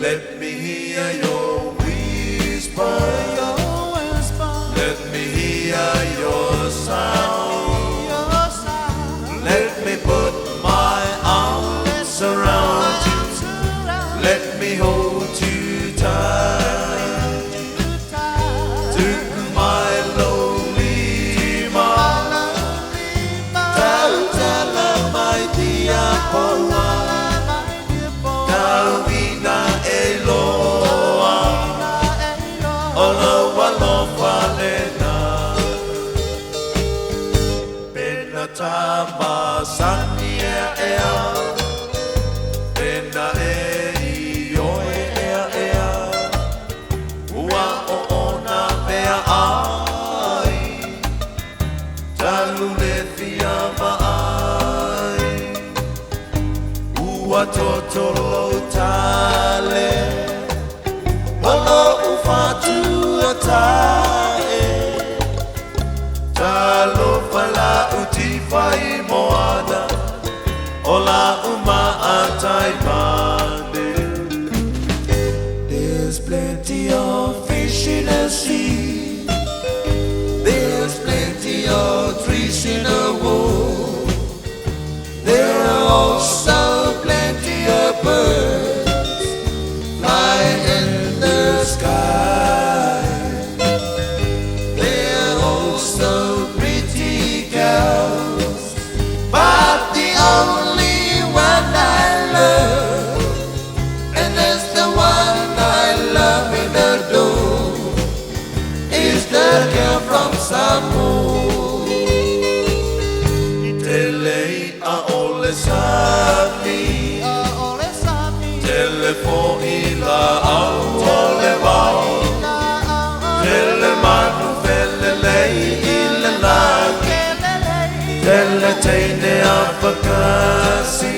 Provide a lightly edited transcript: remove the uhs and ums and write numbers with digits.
Let me hear your whisper. Let me hear your sound. Let me put my arms around you. Let me hold you tight. To my lonely mind. Tell my dear boy. Kawina eloa. Olo walo falena. Tama sania ea, pena e oe ea, ua o ona mea ai, talu le fia mai, ua totolo tale, olo ufatu atae, talo fala uti fai moana, ola uma atai mande. There's plenty of fish in the sea. There's plenty of trees in the wood. There are also plenty of birds flying in the sky. There are also pretty girls, but the only one I love, and that's the one I love and adore, is the girl from Samoa. Tele a ole sami, telefonila au ole wau, tele manu fele lei ile lagi, tele teine apakasi.